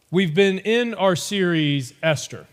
We've been in our series, Esther.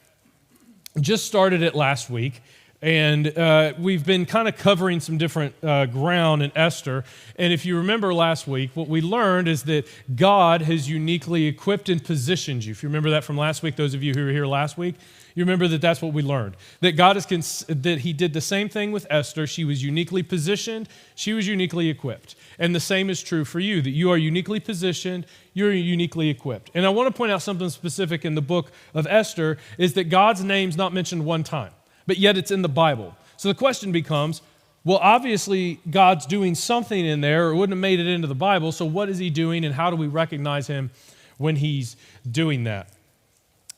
Just started it last week, and we've been kind of covering some different ground in Esther. And if you remember last week, what we learned is that God has uniquely equipped and positioned you. If you remember that from last week, those of you who were here last week, you remember that that's what we learned. That God that He did the same thing with Esther. She was uniquely positioned. She was uniquely equipped. And the same is true for you, that you are uniquely positioned, you're uniquely equipped. And I want to point out something specific in the book of Esther is that God's name's not mentioned one time, but yet it's in the Bible. So the question becomes, well, obviously God's doing something in there, or it wouldn't have made it into the Bible, so what is He doing and how do we recognize Him when He's doing that?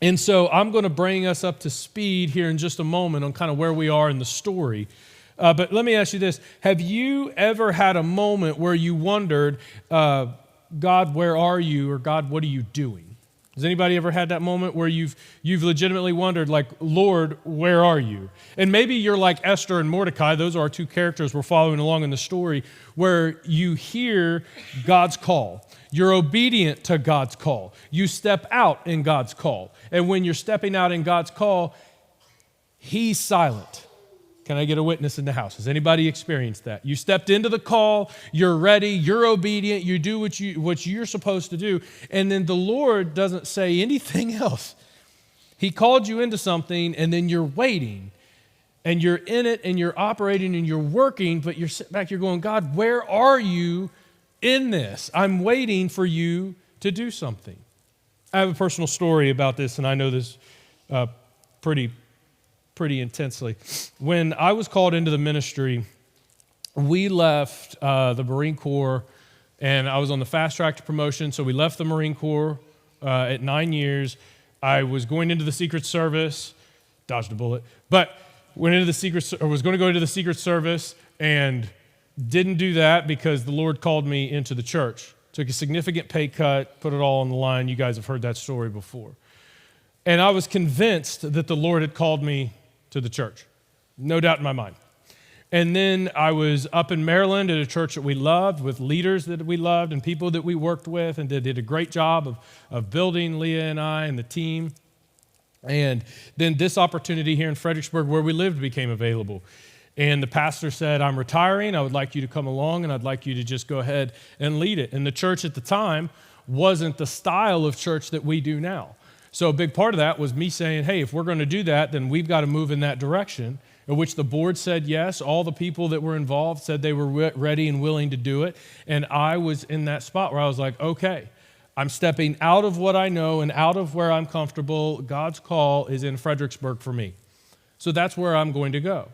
And so I'm going to bring us up to speed here in just a moment on kind of where we are in the story. But let me ask you this. Have you ever had a moment where you wondered, God, where are you? Or God, what are you doing? Has anybody ever had that moment where you've legitimately wondered, like, Lord, where are you? And maybe you're like Esther and Mordecai. Those are our two characters we're following along in the story, where you hear God's call. You're obedient to God's call. You step out in God's call. And when you're stepping out in God's call, He's silent. Can I get a witness in the house? Has anybody experienced that? You stepped into the call, you're ready, you're obedient, you do what you're supposed to do, and then the Lord doesn't say anything else. He called you into something, and then you're waiting, and you're in it, and you're operating, and you're working, but you're sitting back, you're going, God, where are you in this? I'm waiting for you to do something. I have a personal story about this, and I know this pretty intensely. When I was called into the ministry, we left the Marine Corps, and I was on the fast track to promotion, so we left the Marine Corps at 9 years. I was going into the Secret Service, dodged a bullet, but was going to go into the Secret Service and didn't do that because the Lord called me into the church. Took a significant pay cut, put it all on the line. You guys have heard that story before. And I was convinced that the Lord had called me to the church. No doubt in my mind. And then I was up in Maryland at a church that we loved, with leaders that we loved and people that we worked with, and did a great job of building Leah and I and the team. And then this opportunity here in Fredericksburg where we lived became available. And the pastor said, I'm retiring. I would like you to come along, and I'd like you to just go ahead and lead it. And the church at the time wasn't the style of church that we do now. So a big part of that was me saying, hey, if we're going to do that, then we've got to move in that direction, in which the board said yes. All the people that were involved said they were ready and willing to do it. And I was in that spot where I was like, okay, I'm stepping out of what I know and out of where I'm comfortable. God's call is in Fredericksburg for me. So that's where I'm going to go.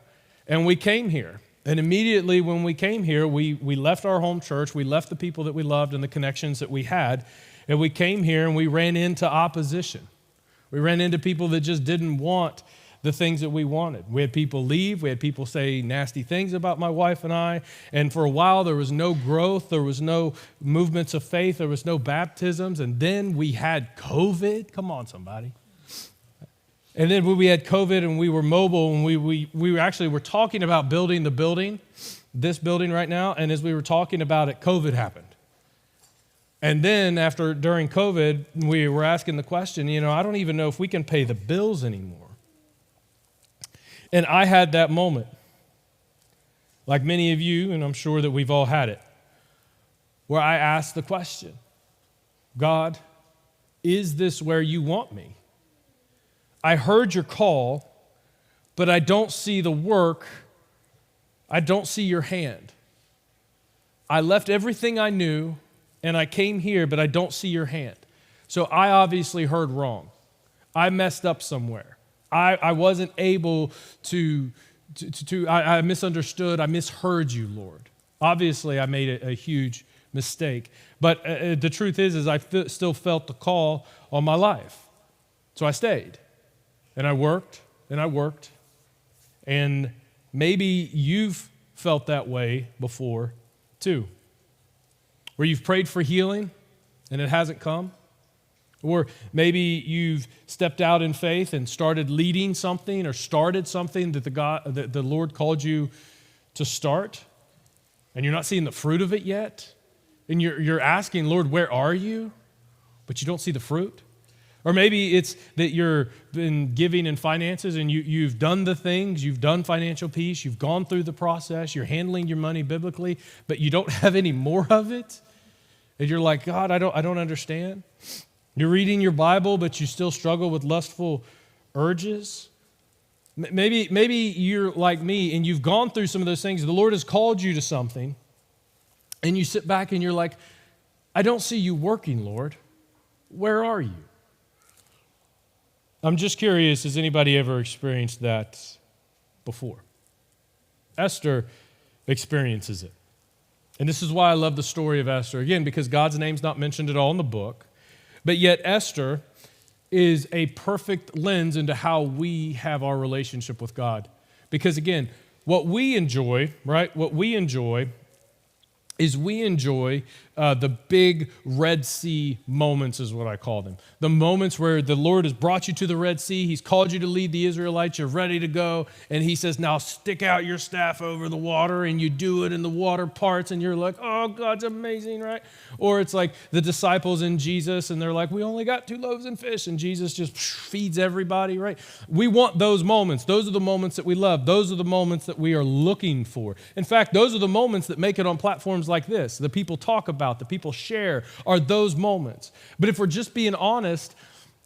And we came here. And immediately when we came here, we left our home church. We left the people that we loved and the connections that we had. And we came here and we ran into opposition. We ran into people that just didn't want the things that we wanted. We had people leave. We had people say nasty things about my wife and I. And for a while, there was no growth. There was no movements of faith. There was no baptisms. And then we had COVID. Come on, somebody. And then when we had COVID and we were mobile, and we were talking about building the building, this building right now, and as we were talking about it, COVID happened. And then during COVID, we were asking the question, I don't even know if we can pay the bills anymore. And I had that moment, like many of you, and I'm sure that we've all had it, where I asked the question, God, is this where you want me? I heard your call, but I don't see the work. I don't see your hand. I left everything I knew, and I came here, but I don't see your hand. So I obviously heard wrong. I messed up somewhere. I wasn't able I misunderstood. I misheard you, Lord. Obviously, I made a huge mistake. But the truth is I still felt the call on my life. So I stayed. And I worked, and I worked. And maybe you've felt that way before, too. Where you've prayed for healing, and it hasn't come. Or maybe you've stepped out in faith and started leading something or started something that the Lord called you to start, and you're not seeing the fruit of it yet. And you're asking, Lord, where are you? But you don't see the fruit. Or maybe it's that you've been giving in finances and you've done the things, you've done financial peace, you've gone through the process, you're handling your money biblically, but you don't have any more of it. And you're like, God, I don't understand. You're reading your Bible, but you still struggle with lustful urges. Maybe you're like me and you've gone through some of those things. The Lord has called you to something, and you sit back and you're like, I don't see you working, Lord. Where are you? I'm just curious, has anybody ever experienced that before? Esther experiences it. And this is why I love the story of Esther. Again, because God's name's not mentioned at all in the book. But yet Esther is a perfect lens into how we have our relationship with God. Because again, what we enjoy, right? What we enjoy is we enjoy the big Red Sea moments is what I call them. The moments where the Lord has brought you to the Red Sea. He's called you to lead the Israelites. You're ready to go. And he says, now stick out your staff over the water, and you do it and the water parts. And you're like, oh, God's amazing, right? Or it's like the disciples in Jesus, and they're like, we only got 2 loaves and fish. And Jesus just feeds everybody, right? We want those moments. Those are the moments that we love. Those are the moments that we are looking for. In fact, those are the moments that make it on platforms like this. The people talk about, the people share, are those moments. But if we're just being honest,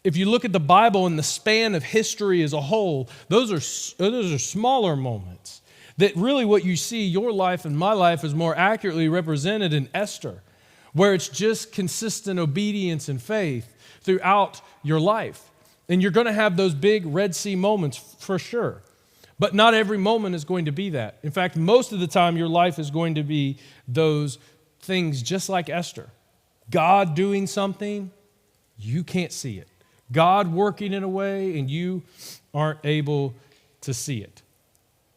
if you look at the Bible and the span of history as a whole, those are smaller moments. That really what you see, your life and my life, is more accurately represented in Esther, where it's just consistent obedience and faith throughout your life. And you're going to have those big Red Sea moments for sure. But not every moment is going to be that. In fact, most of the time your life is going to be those things just like Esther. God doing something, you can't see it. God working in a way, and you aren't able to see it.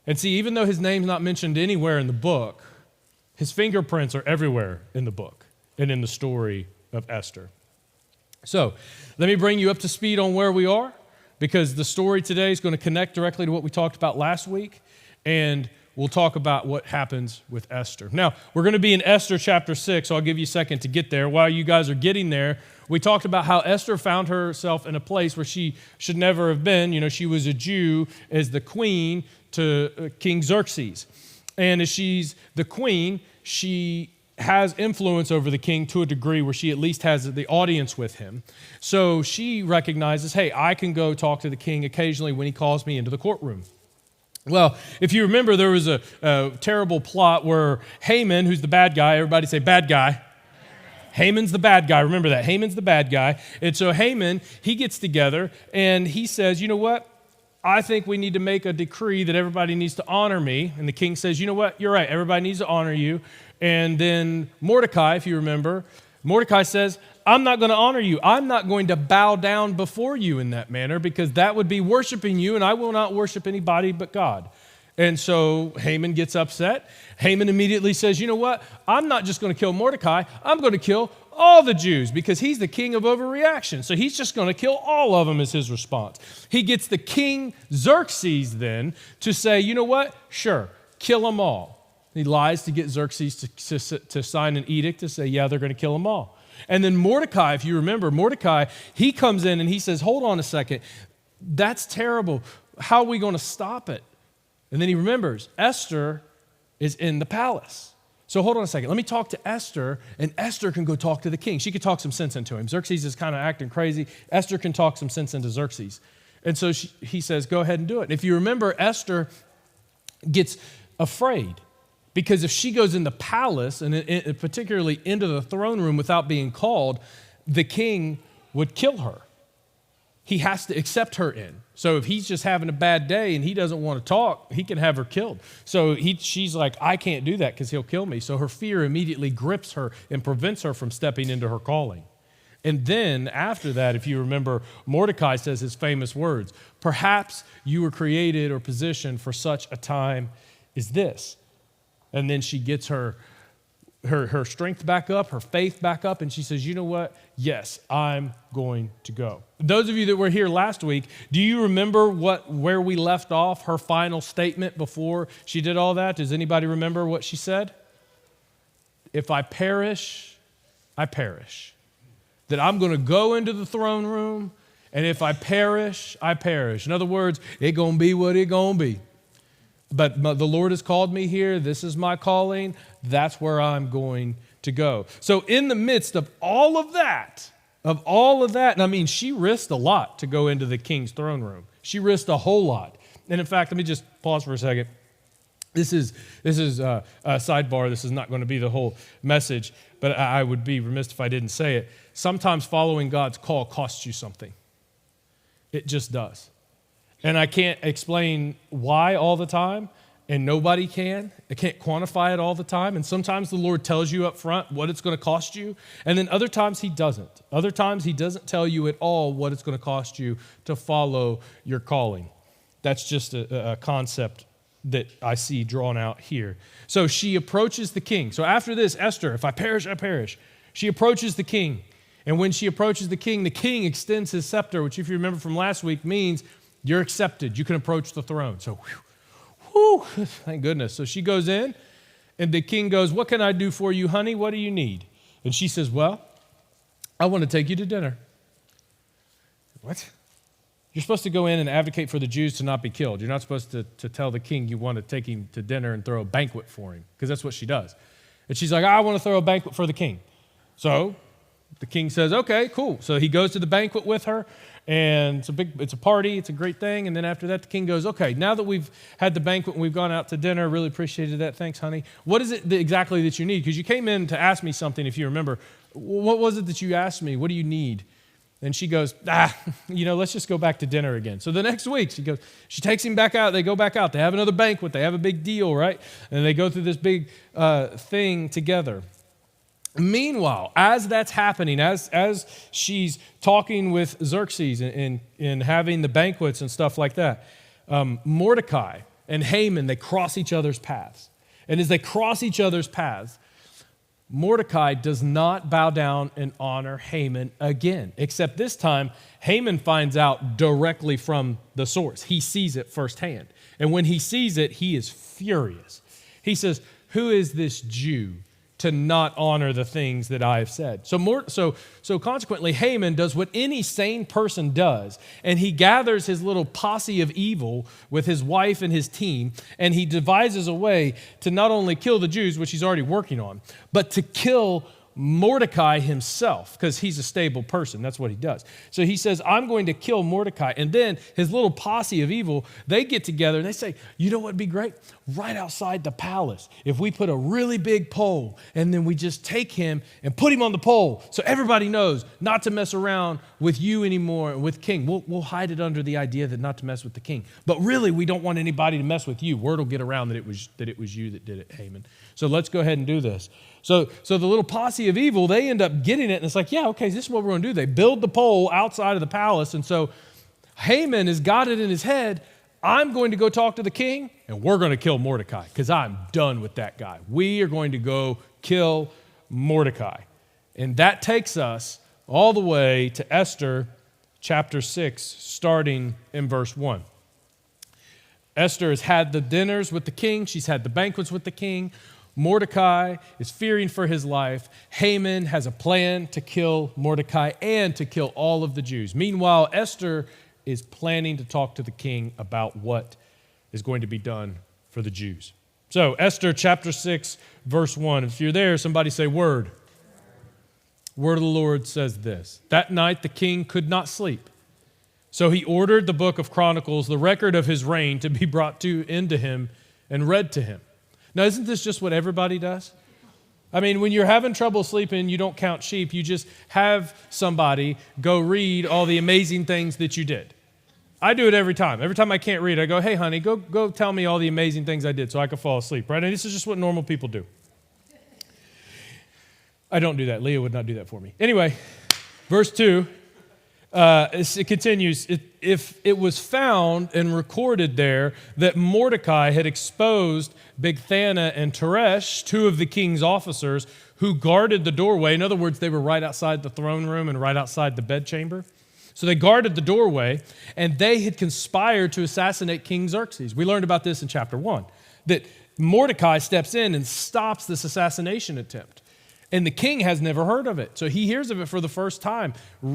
And see, even though his name's not mentioned anywhere in the book, his fingerprints are everywhere in the book and in the story of Esther. So, let me bring you up to speed on where we are, because the story today is going to connect directly to what we talked about last week, and we'll talk about what happens with Esther. Now, we're going to be in Esther chapter 6, so I'll give you a second to get there. While you guys are getting there, we talked about how Esther found herself in a place where she should never have been. You know, she was a Jew as the queen to King Xerxes. And as she's the queen, she has influence over the king to a degree where she at least has the audience with him. So she recognizes, hey, I can go talk to the king occasionally when he calls me into the courtroom. Well, if you remember, there was a terrible plot where Haman, who's the bad guy, everybody say bad guy. Haman's the bad guy. Remember that. Haman's the bad guy. And so Haman, he gets together and he says, you know what? I think we need to make a decree that everybody needs to honor me. And the king says, you know what? You're right. Everybody needs to honor you. And then Mordecai, if you remember, Mordecai says, I'm not going to honor you. I'm not going to bow down before you in that manner, because that would be worshiping you, and I will not worship anybody but God. And so Haman gets upset. Haman immediately says, you know what? I'm not just going to kill Mordecai. I'm going to kill all the Jews, because he's the king of overreaction. So he's just going to kill all of them as his response. He gets the king Xerxes then to say, you know what? Sure, kill them all. He lies to get Xerxes to sign an edict to say, yeah, they're going to kill them all. And then Mordecai, if you remember, Mordecai, he comes in and he says, hold on a second. That's terrible. How are we going to stop it? And then he remembers, Esther is in the palace. So hold on a second. Let me talk to Esther, and Esther can go talk to the king. She could talk some sense into him. Xerxes is kind of acting crazy. Esther can talk some sense into Xerxes. And so he says, go ahead and do it. And if you remember, Esther gets afraid. Because if she goes in the palace, and particularly into the throne room without being called, the king would kill her. He has to accept her in. So if he's just having a bad day and he doesn't want to talk, he can have her killed. So she's like, I can't do that because he'll kill me. So her fear immediately grips her and prevents her from stepping into her calling. And then after that, if you remember, Mordecai says his famous words, perhaps you were created or positioned for such a time as this. And then she gets her strength back up, her faith back up, and she says, you know what? Yes, I'm going to go. Those of you that were here last week, do you remember where we left off, her final statement before she did all that? Does anybody remember what she said? If I perish, I perish. That I'm going to go into the throne room, And if I perish, I perish. In other words, it going to be what it going to be. But the Lord has called me here. This is my calling. That's where I'm going to go. So in the midst of all of that, and I mean, she risked a lot to go into the king's throne room. She risked a whole lot. And in fact, let me just pause for a second. This is a sidebar. This is not going to be the whole message, but I would be remiss if I didn't say it. Sometimes following God's call costs you something. It just does. And I can't explain why all the time, and nobody can. I can't quantify it all the time. And sometimes the Lord tells you up front what it's going to cost you, and then other times he doesn't. Other times he doesn't tell you at all what it's going to cost you to follow your calling. That's just a concept that I see drawn out here. So she approaches the king. So after this, Esther, if I perish, I perish. She approaches the king. And when she approaches the king extends his scepter, which if you remember from last week means you're accepted. You can approach the throne. So, thank goodness. So she goes in, and the king goes, what can I do for you, honey? What do you need? And she says, well, I want to take you to dinner. What? You're supposed to go in and advocate for the Jews to not be killed. You're not supposed to tell the king you want to take him to dinner and throw a banquet for him, because that's what she does. And she's like, I want to throw a banquet for the king. So the king says, okay, cool. So he goes to the banquet with her, and it's a party, it's a great thing. And then after that, the king goes, okay, now that we've had the banquet and we've gone out to dinner, really appreciated that, thanks, honey. What is it exactly that you need? Because you came in to ask me something, if you remember. What was it that you asked me? What do you need? And she goes, let's just go back to dinner again. So the next week, she takes him back out. They go back out. They have another banquet. They have a big deal, right? And they go through this big thing together. Meanwhile, as that's happening, as she's talking with Xerxes and having the banquets and stuff like that, Mordecai and Haman, they cross each other's paths. And as they cross each other's paths, Mordecai does not bow down and honor Haman again, except this time, Haman finds out directly from the source. He sees it firsthand. And when he sees it, he is furious. He says, who is this Jew to not honor the things that I have said? So consequently, Haman does what any sane person does, and he gathers his little posse of evil with his wife and his team, and he devises a way to not only kill the Jews, which he's already working on, but to kill Mordecai himself, because he's a stable person. That's what he does. So he says, I'm going to kill Mordecai. And then his little posse of evil, they get together and they say, you know what would be great? Right outside the palace, if we put a really big pole and then we just take him and put him on the pole so everybody knows not to mess around with you anymore, with king. We'll hide it under the idea that not to mess with the king. But really, we don't want anybody to mess with you. Word will get around that it was you that did it, Haman. So let's go ahead and do this. So the little posse of evil, they end up getting it, and it's like, yeah, okay, this is what we're going to do. They build the pole outside of the palace, and so Haman has got it in his head, I'm going to go talk to the king, and we're going to kill Mordecai, because I'm done with that guy. We are going to go kill Mordecai. And that takes us all the way to Esther chapter 6, starting in verse 1. Esther has had the dinners with the king. She's had the banquets with the king. Mordecai is fearing for his life. Haman has a plan to kill Mordecai and to kill all of the Jews. Meanwhile, Esther is planning to talk to the king about what is going to be done for the Jews. So, Esther chapter 6, verse 1. If you're there, somebody say word. Word of the Lord says this. That night the king could not sleep. So he ordered the book of Chronicles, the record of his reign, to be brought into him and read to him. Now, isn't this just what everybody does? I mean, when you're having trouble sleeping, you don't count sheep. You just have somebody go read all the amazing things that you did. I do it every time. Every time I can't read, I go, hey, honey, go tell me all the amazing things I did so I can fall asleep, right? And this is just what normal people do. I don't do that. Leah would not do that for me. Anyway, verse 2. It continues, if it was found and recorded there that Mordecai had exposed Bigthana and Teresh, two of the king's officers who guarded the doorway. In other words, they were right outside the throne room and right outside the bedchamber. So they guarded the doorway, and they had conspired to assassinate King Xerxes. We learned about this in chapter 1, that Mordecai steps in and stops this assassination attempt. And the king has never heard of it. So he hears of it for the first time,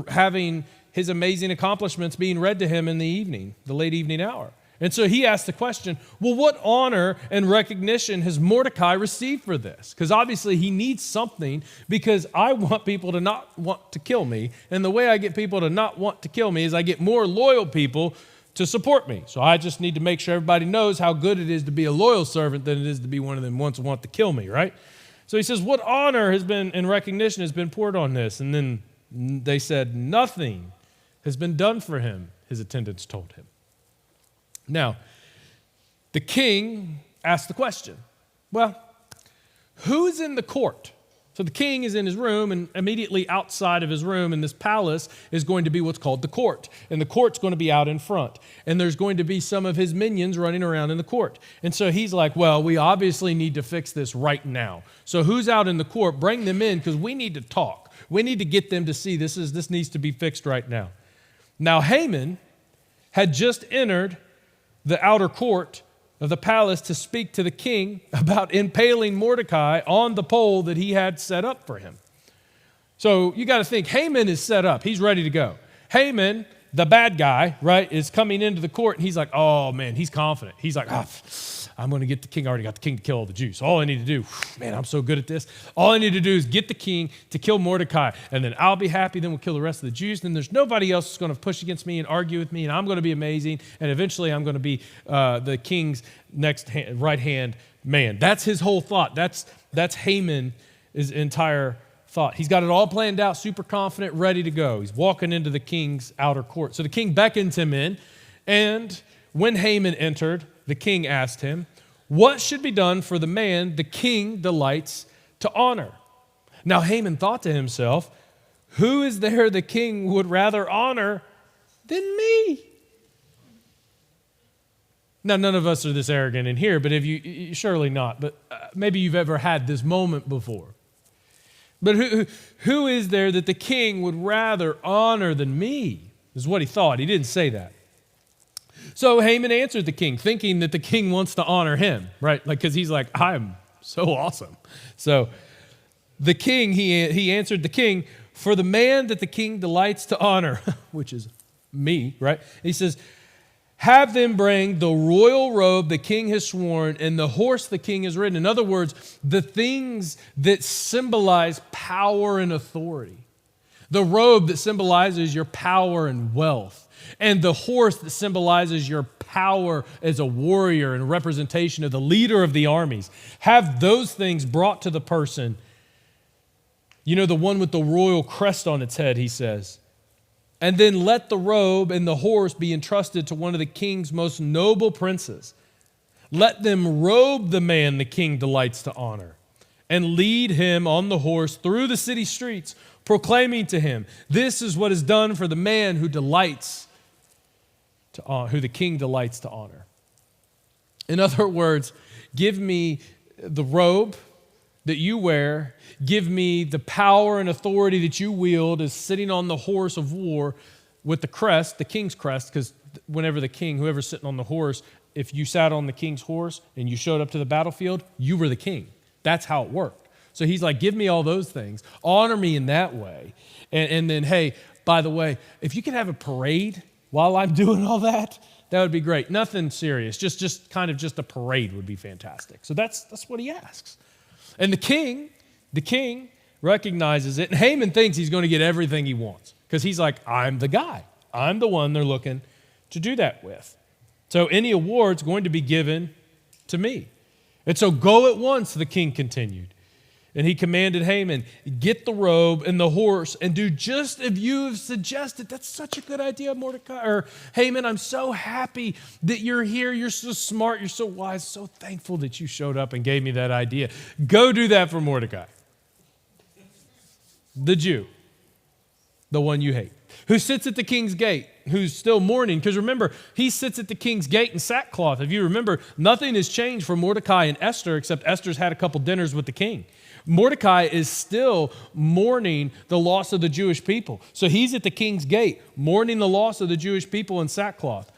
having his amazing accomplishments being read to him in the evening, the late evening hour. And so he asked the question, well, what honor and recognition has Mordecai received for this? Because obviously he needs something, because I want people to not want to kill me. And the way I get people to not want to kill me is I get more loyal people to support me. So I just need to make sure everybody knows how good it is to be a loyal servant than it is to be one of them ones who want to kill me, right? So he says, what honor has been and recognition has been poured on this? And then they said, nothing has been done for him, his attendants told him. Now, the king asked the question, well, who's in the court? So the king is in his room, and immediately outside of his room in this palace is going to be what's called the court. And the court's going to be out in front. And there's going to be some of his minions running around in the court. And so he's like, well, we obviously need to fix this right now. So who's out in the court? Bring them in, because we need to talk. We need to get them to see this needs to be fixed right now. Now Haman had just entered the outer court of the palace to speak to the king about impaling Mordecai on the pole that he had set up for him. So you got to think, Haman is set up. He's ready to go. Haman, the bad guy, right, is coming into the court, and he's like, oh, man, he's confident. He's like, I'm going to get the king. I already got the king to kill all the Jews. All I need to do, man, I'm so good at this. All I need to do is get the king to kill Mordecai, and then I'll be happy. Then we'll kill the rest of the Jews. Then there's nobody else that's going to push against me and argue with me, and I'm going to be amazing, and eventually I'm going to be the king's right-hand man. That's his whole thought. That's Haman's entire thought. He's got it all planned out, super confident, ready to go. He's walking into the king's outer court. So the king beckons him in, and when Haman entered, the king asked him, what should be done for the man the king delights to honor? Now Haman thought to himself, who is there the king would rather honor than me? Now, none of us are this arrogant in here, but if you surely not, but maybe you've ever had this moment before. But who is there that the king would rather honor than me? Is what he thought. He didn't say that. So Haman answered the king, thinking that the king wants to honor him, right? Like, because he's like, I'm so awesome. So the king, he answered the king, for the man that the king delights to honor, which is me, right? He says, have them bring the royal robe the king has sworn and the horse the king has ridden. In other words, the things that symbolize power and authority. The robe that symbolizes your power and wealth. And the horse that symbolizes your power as a warrior and representation of the leader of the armies. Have those things brought to the person. You know, the one with the royal crest on its head, he says. And then let the robe and the horse be entrusted to one of the king's most noble princes. Let them robe the man the king delights to honor and lead him on the horse through the city streets, proclaiming to him, this is what is done for the man who delights to honor, who the king delights to honor. In other words, give me the robe that you wear, give me the power and authority that you wield as sitting on the horse of war with the crest, the king's crest, because whenever the king, whoever's sitting on the horse, if you sat on the king's horse and you showed up to the battlefield, you were the king. That's how it worked. So he's like, give me all those things. Honor me in that way. And then, hey, by the way, if you could have a parade while I'm doing all that, that would be great. Nothing serious. Just kind of just a parade would be fantastic. So that's what he asks. And the king recognizes it. And Haman thinks he's going to get everything he wants because he's like, I'm the guy. I'm the one they're looking to do that with. So any award's going to be given to me. And so go at once, the king continued. And he commanded Haman, get the robe and the horse and do just as you have suggested. That's such a good idea, Mordecai. Or Haman, I'm so happy that you're here. You're so smart. You're so wise. So thankful that you showed up and gave me that idea. Go do that for Mordecai. The Jew, the one you hate, who sits at the king's gate, who's still mourning. Because remember, he sits at the king's gate in sackcloth. If you remember, nothing has changed for Mordecai and Esther, except Esther's had a couple dinners with the king. Mordecai is still mourning the loss of the Jewish people. So he's at the king's gate, mourning the loss of the Jewish people in sackcloth.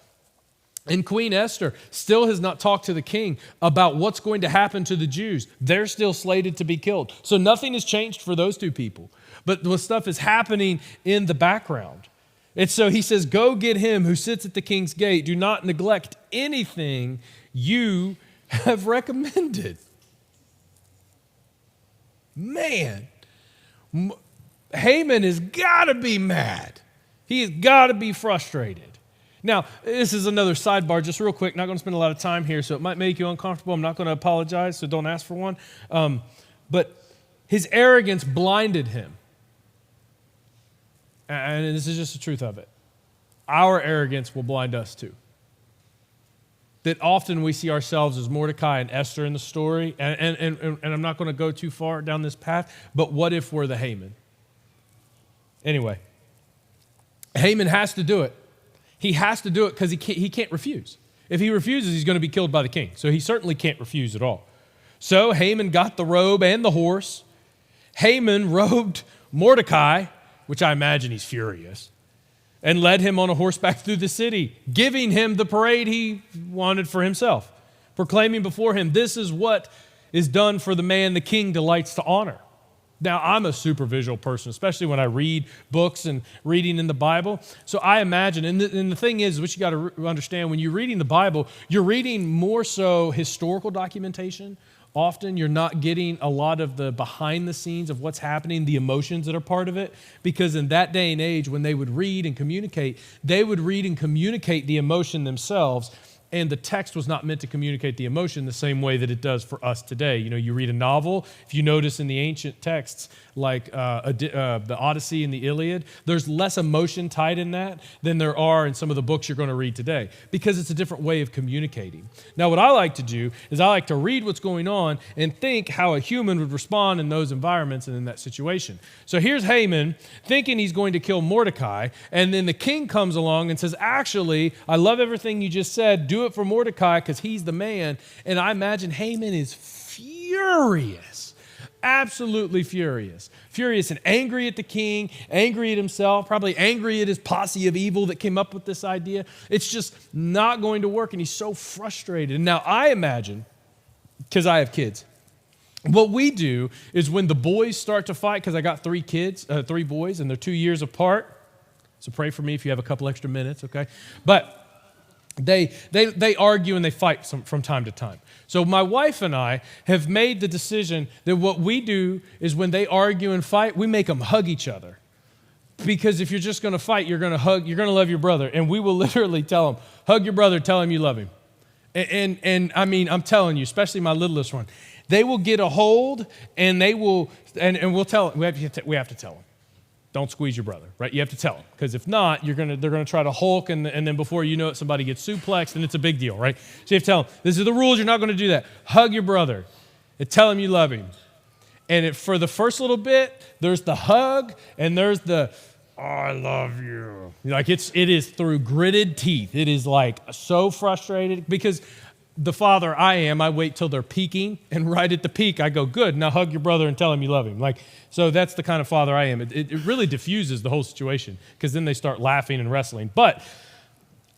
And Queen Esther still has not talked to the king about what's going to happen to the Jews. They're still slated to be killed. So nothing has changed for those two people. But the stuff is happening in the background. And so he says, go get him who sits at the king's gate. Do not neglect anything you have recommended. Man, Haman has got to be mad. He has got to be frustrated. Now, this is another sidebar, just real quick. Not going to spend a lot of time here, so it might make you uncomfortable. I'm not going to apologize, so don't ask for one. But his arrogance blinded him. And this is just the truth of it. Our arrogance will blind us too. That often we see ourselves as Mordecai and Esther in the story, and I'm not going to go too far down this path, but what if we're the Haman? Anyway, Haman has to do it. He has to do it because he can't refuse. If he refuses, he's going to be killed by the king. So he certainly can't refuse at all. So Haman got the robe and the horse. Haman robed Mordecai, which I imagine he's furious, and led him on a horseback through the city, giving him the parade he wanted for himself, proclaiming before him, this is what is done for the man the king delights to honor. Now, I'm a super visual person, especially when I read books and reading in the Bible. So I imagine, and the thing is, what you got to understand, when you're reading the Bible, you're reading more so historical documentation. Often you're not getting a lot of the behind the scenes of what's happening, the emotions that are part of it, because in that day and age, when they would read and communicate, they would read and communicate the emotion themselves. And the text was not meant to communicate the emotion the same way that it does for us today. You know, you read a novel, if you notice in the ancient texts, like the Odyssey and the Iliad, there's less emotion tied in that than there are in some of the books you're going to read today, because it's a different way of communicating. Now, what I like to do is I like to read what's going on and think how a human would respond in those environments and in that situation. So here's Haman thinking he's going to kill Mordecai, and then the king comes along and says, actually, I love everything you just said. Do it for Mordecai because he's the man. And I imagine Haman is furious. Absolutely furious. Furious and angry at the king, angry at himself, probably angry at his posse of evil that came up with this idea. It's just not going to work, and he's so frustrated. And now I imagine, because I have kids, what we do is when the boys start to fight, because I got three boys, and they're 2 years apart. So pray for me if you have a couple extra minutes, okay? But they argue and they fight from time to time. So my wife and I have made the decision that what we do is when they argue and fight, we make them hug each other. Because if you're just going to fight, you're going to love your brother. And we will literally tell them, hug your brother, tell him you love him. And I mean, I'm telling you, especially my littlest one, they will get a hold and they will, and we'll tell them, we have to tell them. Don't squeeze your brother, right? You have to tell them, because if not, they're going to try to hulk, and then before you know it, somebody gets suplexed, and it's a big deal, right? So you have to tell them, this is the rules, you're not going to do that. Hug your brother and tell him you love him. And for the first little bit, there's the hug, and there's the, oh, I love you. Like it is through gritted teeth. It is like so frustrated, because the father I wait till they're peaking, and right at the peak, I go, good, now hug your brother and tell him you love him. So that's the kind of father I am. It really diffuses the whole situation, because then they start laughing and wrestling. But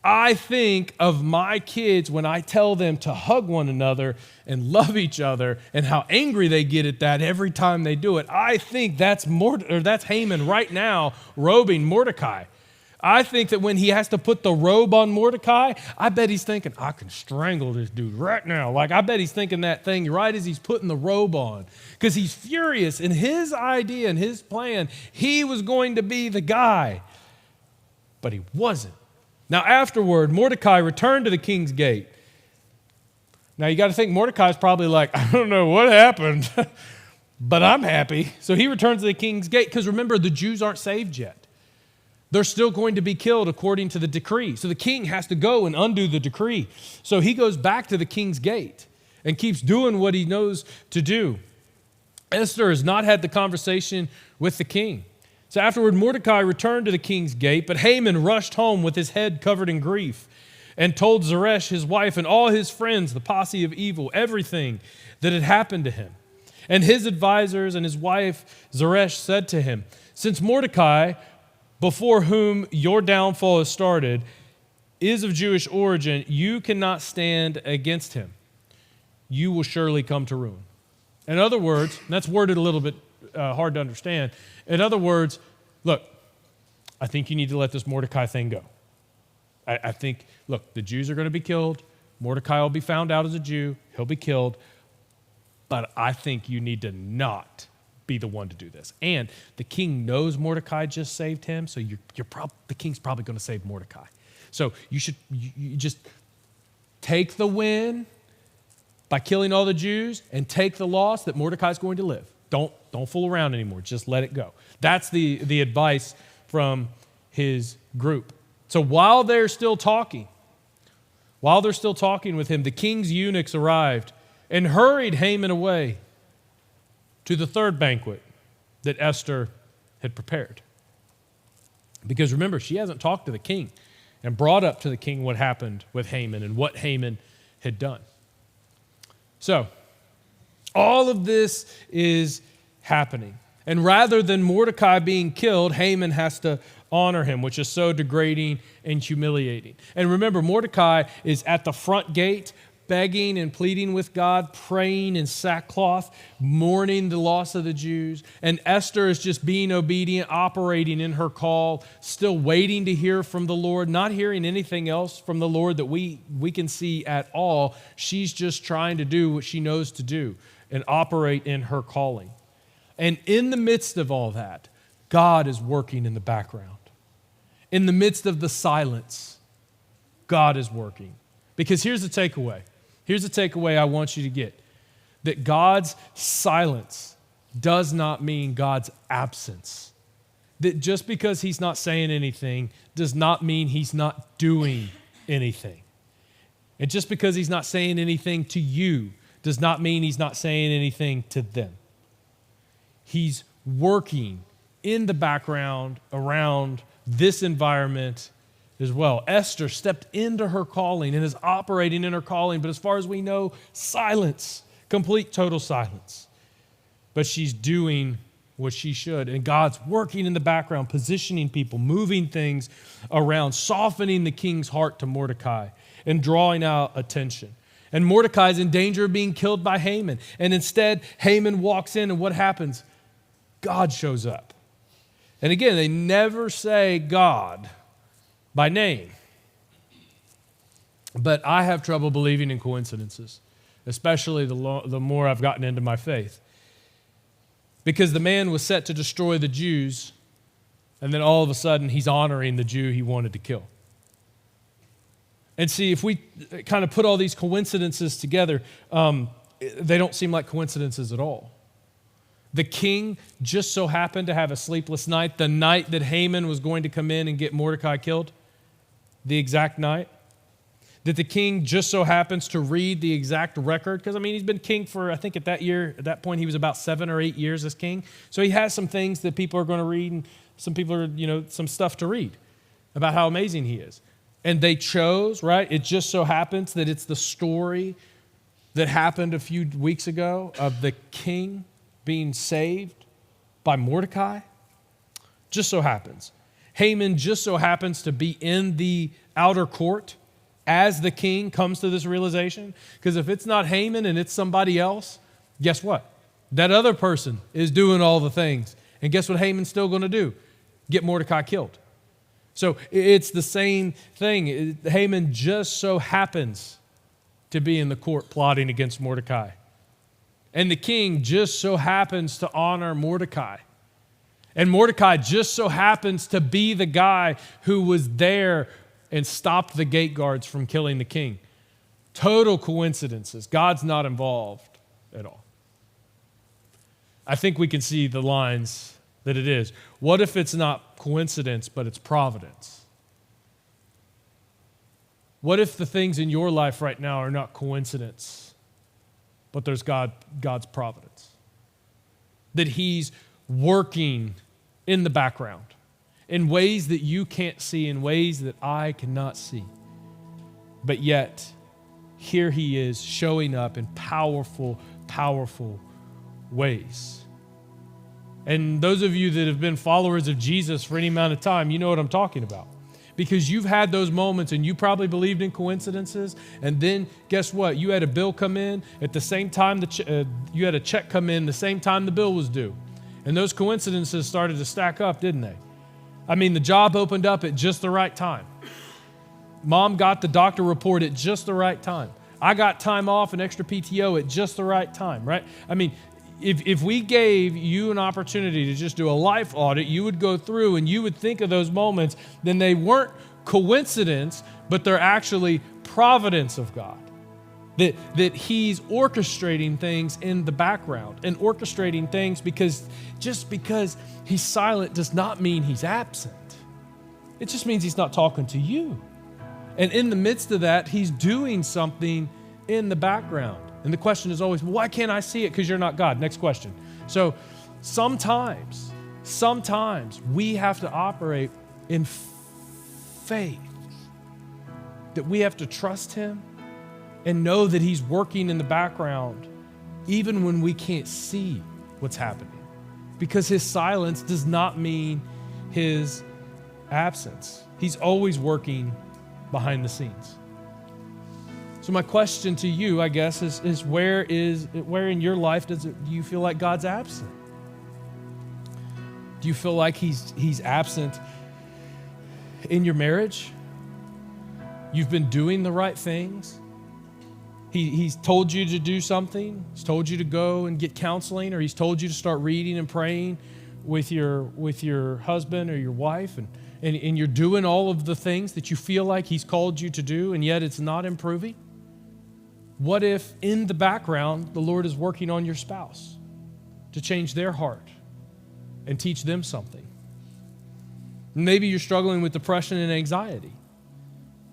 I think of my kids when I tell them to hug one another and love each other, and how angry they get at that every time they do it. I think that's Haman right now robing Mordecai. I think that when he has to put the robe on Mordecai, I bet he's thinking, I can strangle this dude right now. I bet he's thinking that thing right as he's putting the robe on, because he's furious. In his idea and his plan, he was going to be the guy, but he wasn't. Now, afterward, Mordecai returned to the king's gate. Now, you got to think Mordecai's probably like, I don't know what happened, but I'm happy. So he returns to the king's gate, because remember, the Jews aren't saved yet. They're still going to be killed according to the decree. So the king has to go and undo the decree. So he goes back to the king's gate and keeps doing what he knows to do. Esther has not had the conversation with the king. So afterward, Mordecai returned to the king's gate, but Haman rushed home with his head covered in grief and told Zeresh, his wife, and all his friends, the posse of evil, everything that had happened to him. And his advisors and his wife Zeresh said to him, since Mordecai, before whom your downfall has started, is of Jewish origin, you cannot stand against him. You will surely come to ruin. In other words, and that's worded a little bit hard to understand. In other words, look, I think you need to let this Mordecai thing go. I think, look, the Jews are going to be killed. Mordecai will be found out as a Jew. He'll be killed. But I think you need to not be the one to do this. And the king knows Mordecai just saved him, so the king's probably going to save Mordecai. So you just take the win by killing all the Jews and take the loss that Mordecai's going to live. Don't fool around anymore. Just let it go. That's the advice from his group. So while they're still talking with him, the king's eunuchs arrived and hurried Haman away to the third banquet that Esther had prepared. Because remember, she hasn't talked to the king and brought up to the king what happened with Haman and what Haman had done. So, all of this is happening. And rather than Mordecai being killed, Haman has to honor him, which is so degrading and humiliating. And remember, Mordecai is at the front gate, begging and pleading with God, praying in sackcloth, mourning the loss of the Jews. And Esther is just being obedient, operating in her call, still waiting to hear from the Lord, not hearing anything else from the Lord that we can see at all. She's just trying to do what she knows to do and operate in her calling. And in the midst of all that, God is working in the background. In the midst of the silence, God is working. Because here's the takeaway. Here's the takeaway I want you to get. That God's silence does not mean God's absence. That just because he's not saying anything does not mean he's not doing anything. And just because he's not saying anything to you does not mean he's not saying anything to them. He's working in the background around this environment as well. Esther stepped into her calling and is operating in her calling, but as far as we know, silence, complete total silence. But she's doing what she should, and God's working in the background, positioning people, moving things around, softening the king's heart to Mordecai and drawing out attention. And Mordecai's in danger of being killed by Haman, and instead Haman walks in, and what happens? God shows up. And again, they never say God by name. But I have trouble believing in coincidences, especially the more I've gotten into my faith. Because the man was set to destroy the Jews, and then all of a sudden he's honoring the Jew he wanted to kill. And see, if we kind of put all these coincidences together, they don't seem like coincidences at all. The king just so happened to have a sleepless night, the night that Haman was going to come in and get Mordecai killed, the exact night. That the king just so happens to read the exact record, because he's been king for, I think at that point he was about 7 or 8 years as king. So he has some things that people are going to read, and some people are, some stuff to read about how amazing he is. And they chose, right? It just so happens that it's the story that happened a few weeks ago of the king being saved by Mordecai. Just so happens. Haman just so happens to be in the outer court as the king comes to this realization. Because if it's not Haman and it's somebody else, guess what? That other person is doing all the things. And guess what Haman's still going to do? Get Mordecai killed. So it's the same thing. Haman just so happens to be in the court plotting against Mordecai. And the king just so happens to honor Mordecai. And Mordecai just so happens to be the guy who was there and stopped the gate guards from killing the king. Total coincidences. God's not involved at all. I think we can see the lines that it is. What if it's not coincidence, but it's providence? What if the things in your life right now are not coincidence, but there's God's providence? That he's working in the background in ways that you can't see, in ways that I cannot see. But yet, here he is showing up in powerful, powerful ways. And those of you that have been followers of Jesus for any amount of time, you know what I'm talking about. because you've had those moments and you probably believed in coincidences. And then guess what? You had a bill come in at the same time, you had a check come in the same time the bill was due. And those coincidences started to stack up, didn't they? I mean, the job opened up at just the right time. Mom got the doctor report at just the right time. I got time off and extra PTO at just the right time, right? I mean, if we gave you an opportunity to just do a life audit, you would go through and you would think of those moments, then they weren't coincidence, but they're actually providence of God. That he's orchestrating things in the background and orchestrating things because just because he's silent does not mean he's absent. It just means he's not talking to you. And in the midst of that, he's doing something in the background. And the question is always, why can't I see it? Because you're not God. Next question. So sometimes we have to operate in faith, that we have to trust him and know that he's working in the background even when we can't see what's happening. Because his silence does not mean his absence. He's always working behind the scenes. So my question to you, I guess, is where in your life do you feel like God's absent? Do you feel like he's absent in your marriage? You've been doing the right things. He's told you to do something. He's told you to go and get counseling, or he's told you to start reading and praying with your husband or your wife, and you're doing all of the things that you feel like he's called you to do, and yet it's not improving? What if in the background the Lord is working on your spouse to change their heart and teach them something? Maybe you're struggling with depression and anxiety,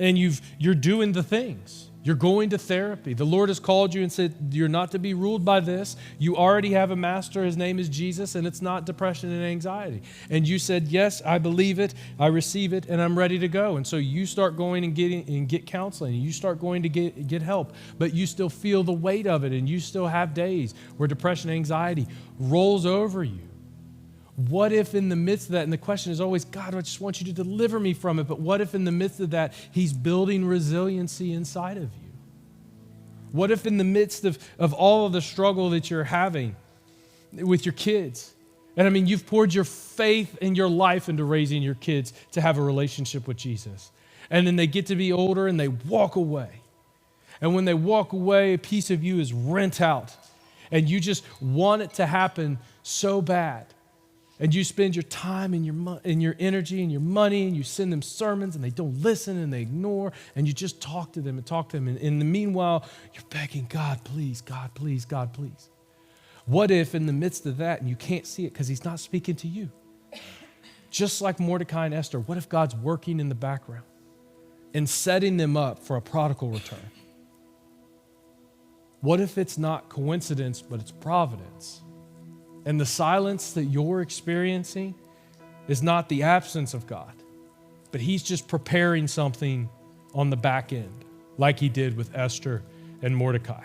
and you're doing the things. You're going to therapy. The Lord has called you and said, you're not to be ruled by this. You already have a master. His name is Jesus, and it's not depression and anxiety. And you said, yes, I believe it, I receive it, and I'm ready to go. And so you start going and get counseling. And you start going to get help, but you still feel the weight of it, and you still have days where depression and anxiety rolls over you. What if in the midst of that, and the question is always, God, I just want you to deliver me from it, but what if in the midst of that, he's building resiliency inside of you? What if in the midst of all of the struggle that you're having with your kids, and I mean, you've poured your faith and your life into raising your kids to have a relationship with Jesus, and then they get to be older and they walk away. And when they walk away, a piece of you is rent out, and you just want it to happen so bad. And you spend your time and your energy and your money, and you send them sermons, and they don't listen and they ignore, and you just talk to them. And in the meanwhile, you're begging, God, please, God, please, God, please. What if in the midst of that, and you can't see it because he's not speaking to you? Just like Mordecai and Esther, what if God's working in the background and setting them up for a prodigal return? What if it's not coincidence, but it's providence? And the silence that you're experiencing is not the absence of God, but he's just preparing something on the back end, like he did with Esther and Mordecai.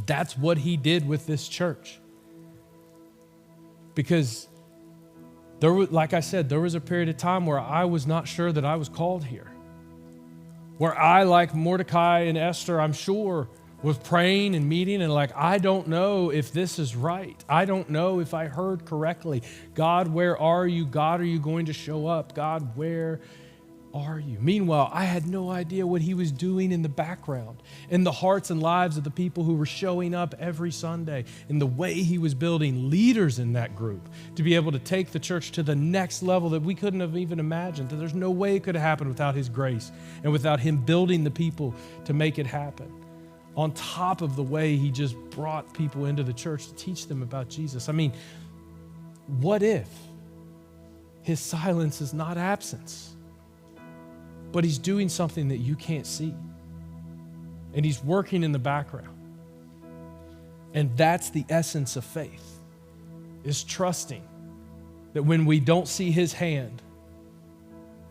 That's what he did with this church. Because like I said, there was a period of time where I was not sure that I was called here. Where I, like Mordecai and Esther, I'm sure, was praying and meeting and like, I don't know if this is right. I don't know if I heard correctly. God, where are you? God, are you going to show up? God, where are you? Meanwhile, I had no idea what he was doing in the background, in the hearts and lives of the people who were showing up every Sunday, in the way he was building leaders in that group to be able to take the church to the next level that we couldn't have even imagined, that there's no way it could have happened without his grace and without him building the people to make it happen. On top of the way he just brought people into the church to teach them about Jesus. I mean, what if his silence is not absence, but he's doing something that you can't see, and he's working in the background? And that's the essence of faith, is trusting that when we don't see his hand,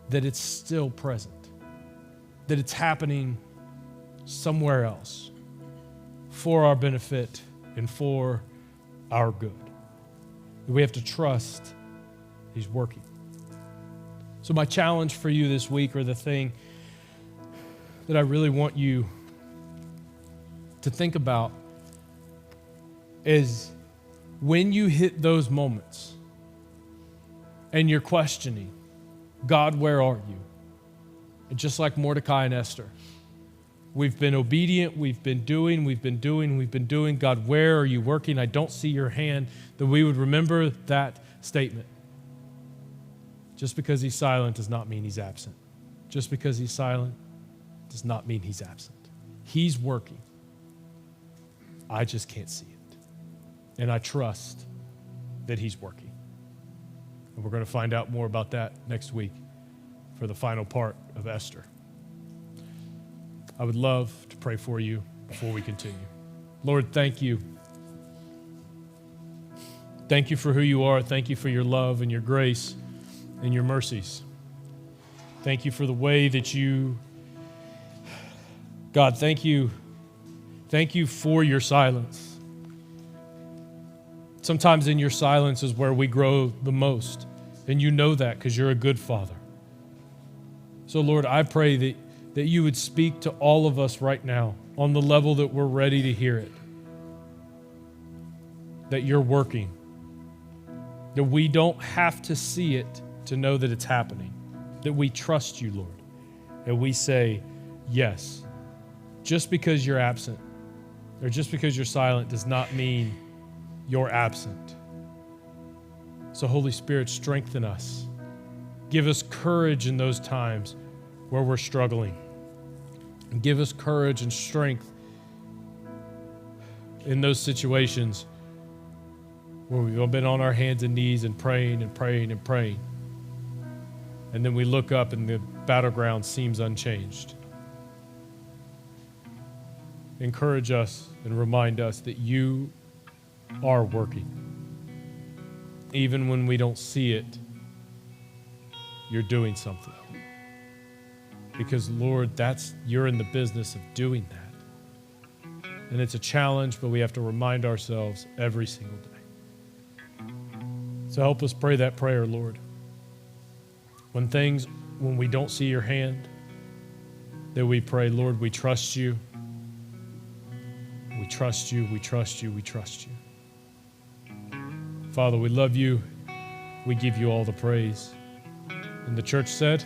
that it's still present, that it's happening somewhere else for our benefit and for our good. We have to trust he's working. So my challenge for you this week, or the thing that I really want you to think about, is when you hit those moments and you're questioning, God, where are you? And just like Mordecai and Esther, we've been obedient, we've been doing. God, where are you working? I don't see your hand. That we would remember that statement. Just because he's silent does not mean he's absent. Just because he's silent does not mean he's absent. He's working. I just can't see it. And I trust that he's working. And we're going to find out more about that next week for the final part of Esther. I would love to pray for you before we continue. Lord, thank you. Thank you for who you are. Thank you for your love and your grace and your mercies. Thank you for the way that you, God, thank you. Thank you for your silence. Sometimes in your silence is where we grow the most. And you know that because you're a good Father. So Lord, I pray that you would speak to all of us right now on the level that we're ready to hear it. That you're working. That we don't have to see it to know that it's happening. That we trust you, Lord. And we say, yes. Just because you're absent or just because you're silent does not mean you're absent. So Holy Spirit, strengthen us. Give us courage in those times where we're struggling. And give us courage and strength in those situations where we've been on our hands and knees and praying and praying and praying. And then we look up and the battleground seems unchanged. Encourage us and remind us that you are working. Even when we don't see it, you're doing something. Because Lord, you're in the business of doing that. And it's a challenge, but we have to remind ourselves every single day. So help us pray that prayer, Lord. When we don't see your hand, that we pray, Lord, we trust you. We trust you, we trust you, we trust you. Father, we love you. We give you all the praise. And the church said,